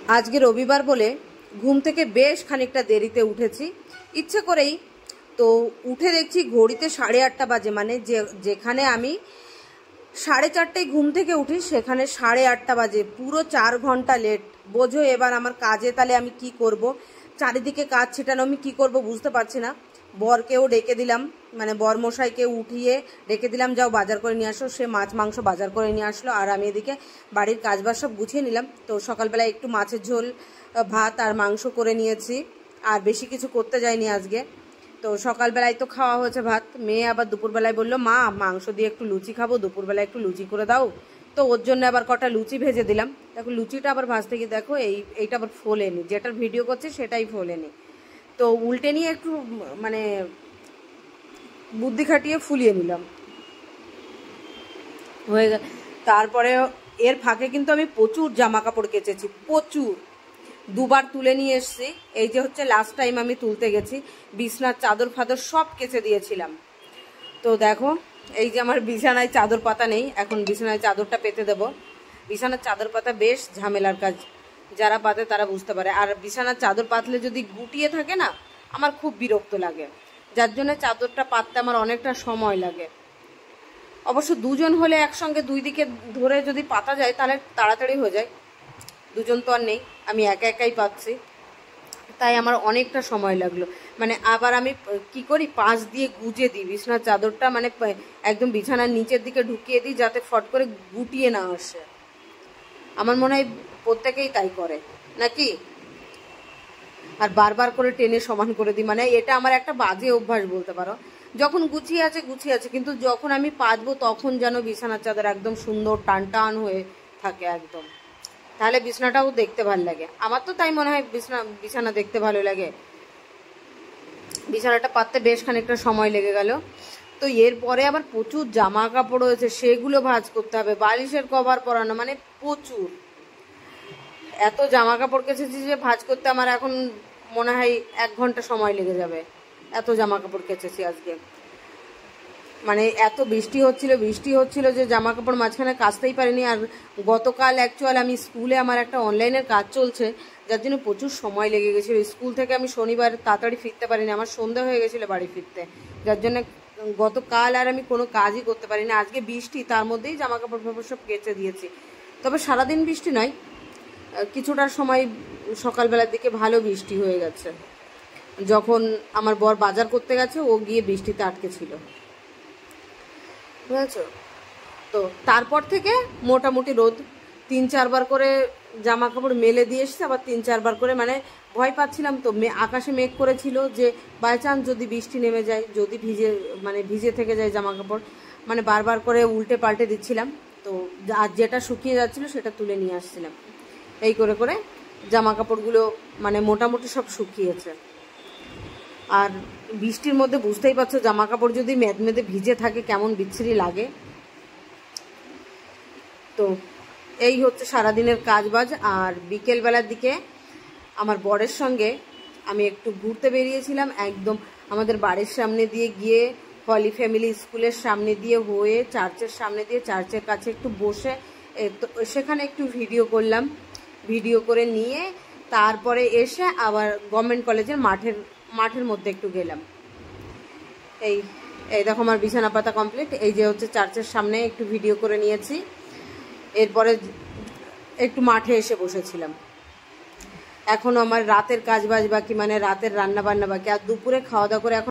আজকে রবিবার বলে ঘুম থেকে বেশ খানিকটা দেরিতে উঠেছি ইচ্ছে করেই। তো উঠে দেখছি ঘড়িতে 8:30 বাজে, মানে যেখানে আমি 4:30টায় ঘুম থেকে উঠি সেখানে 8:30 বাজে, পুরো 4 ঘন্টা লেট। বোঝো এবার আমার কাজে তাহলে আমি কি করব, চারিদিকে কাজ ছিটানো, আমি কি করব বুঝতে পারছি না। বরকেও ডেকে দিলাম, মানে বর মশাইকে উঠিয়ে ডেকে দিলাম, যাও বাজার করে নিয়ে আসো। সে মাছ মাংস বাজার করে নিয়ে আসলো, আর আমি এদিকে বাড়ির কাজবাজ সব গুছিয়ে নিলাম। তো সকালবেলা একটু মাছের ঝোল, ভাত আর মাংস করে নিয়েছি, আর বেশি কিছু করতে যাইনি আজকে। তো সকালবেলায় তো খাওয়া হয়েছে ভাত, মেয়ে আবার দুপুরবেলায় বললো মা মাংস দিয়ে একটু লুচি খাবো, দুপুরবেলায় একটু লুচি করে দাও। তো ওর জন্য আবার কটা লুচি ভেজে দিলাম। দেখো লুচিটা আবার ভাজতে গিয়ে দেখো এইটা আবার ফোলেনি, যেটার ভিডিও করছে সেটাই ফোলেনি। তো উল্টে নিয়ে একটু মানে বুদ্ধি খাটিয়ে ফুলিয়ে নিলাম, হয়ে গেল। তারপরে এর ফাঁকে কিন্তু আমি প্রচুর জামা কাপড় কেচেছি, প্রচুর, দুবার তুলে নিয়ে এসছি। এই যে হচ্ছে লাস্ট টাইম আমি তুলতে গেছি, বিছনার চাদর ফাদর সব কেচে দিয়েছিলাম। তো দেখো এই যে আমার বিছানায় চাদর পাতা নেই, এখন বিছানায় চাদরটা পেতে দেব। বিছানার চাদর পাতা বেশ ঝামেলার কাজ, যারা পাতে তারা বুঝতে পারে। আর বিছানার চাদর পাতলে যদি গুটিয়ে থাকে না, আমার খুব বিরক্ত লাগে, যার জন্য চাদরটা পাততে আমার অনেকটা সময় লাগে। অবশ্য দুজন হলে একসঙ্গে দুই দিকে ধরে যদি পাতা যায় তাহলে তাড়াতাড়ি হয়ে যায়, দুজন তো আর নেই, আমি একা একাই পাচ্ছি, তাই আমার অনেকটা সময় লাগলো। মানে আবার আমি কি করি, পাশ দিয়ে গুজে দিই বিছানার চাদরটা, মানে একদম বিছানার নিচের দিকে ঢুকিয়ে দিই যাতে ফট করে গুটিয়ে না আসে। আমার মনে হয় প্রত্যেকেই তাই করে নাকি। আর বারবার করে টেনে সমান করে দিই, মানে এটা আমার একটা বাজে অভ্যাস বলতে পারো। যখন গুছিয়ে আছে, কিন্তু যখন আমি পাতবো তখন যেন বিছানার চাদর একদম সুন্দর টান টান হয়ে থাকে একদম, তাহলে বিছানাটাও দেখতে ভালো লাগে। আমার তো তাই মনে হয়, বিছানা দেখতে ভালো লাগে। বিছানাটা পাততে বেশ খানিকটা সময় লেগে গেল। তো এরপরে আবার প্রচুর জামা কাপড় রয়েছে, সেগুলো ভাঁজ করতে হবে, বালিশের কভার পরানো, মানে প্রচুর। এত জামা কাপড় কেচেছি যে ভাঁজ করতে আমার এখন মনে হয় 1 ঘন্টা সময় লেগে যাবে, এত জামা কাপড় কেচেছি আজকে। মানে এত বৃষ্টি হচ্ছিল যে জামা কাপড় মাঝখানে কাচতেই পারিনি। আর গতকাল অ্যাকচুয়াল আমি স্কুলে আমার একটা অনলাইনের কাজ চলছে, যার জন্য প্রচুর সময় লেগে গেছিলো। স্কুল থেকে আমি শনিবার তাড়াতাড়ি ফিরতে পারিনি, আমার সন্ধ্যা হয়ে গেছিলো বাড়ি ফিরতে, যার জন্য গতকাল আর আমি কোনো কাজই করতে পারিনি। আজকে বৃষ্টি, তার মধ্যেই জামা কাপড় ফাপড় সব কেচে দিয়েছি। তবে সারাদিন বৃষ্টি নয়, কিছুটা সময় সকালবেলার দিকে ভালো বৃষ্টি হয়ে গেছে, যখন আমার বর বাজার করতে গেছে ও গিয়ে বৃষ্টিতে আটকে ছিল, বুঝেছো। তো তারপর থেকে মোটামুটি রোদ, 3-4 বার করে জামা কাপড় মেলে দিয়ে এসছে, আবার 3-4 বার করে, মানে ভয় পাচ্ছিলাম তো, আকাশে মেঘ করেছিল যে বাই চান্স যদি বৃষ্টি নেমে যায়, যদি ভিজে থেকে যায় জামা কাপড়, মানে বারবার করে উল্টে পাল্টে দিচ্ছিলাম। তো আর যেটা শুকিয়ে যাচ্ছিল সেটা তুলে নিয়ে আসছিলাম, এই করে করে জামা কাপড়গুলো মানে মোটামুটি সব শুকিয়েছে। আর বৃষ্টির মধ্যে বুঝতেই পারছো জামা কাপড় যদি মেদমেদে ভিজে থাকে কেমন বিচ্ছিরি লাগে। তো এই হচ্ছে সারাদিনের কাজবাজ। আর বিকেলবেলার দিকে আমার বরের সঙ্গে আমি একটু ঘুরতে বেরিয়েছিলাম, একদম আমাদের বাড়ির সামনে দিয়ে গিয়ে হলি ফ্যামিলি স্কুলের সামনে দিয়ে হয়ে চার্চের সামনে দিয়ে, চার্চের কাছে একটু বসে সেখানে একটু ভিডিও করলাম, ভিডিও করে নিয়ে তারপরে এসে আবার গভর্নমেন্ট কলেজের মাঠের মধ্যে একটু গেলাম। এই দেখো আমার বিছানা পাতা কমপ্লিট। এই যে হচ্ছে চার্চের সামনে একটু ভিডিও করে নিয়েছি, এরপরে একটু মাঠে এসে বসেছিলাম। এখন আমার রাতের কাজ বাজ বাকি, মানে রাতের রান্না বান্না বাকি, আর দুপুরে খাওয়া দাওয়া করে এখন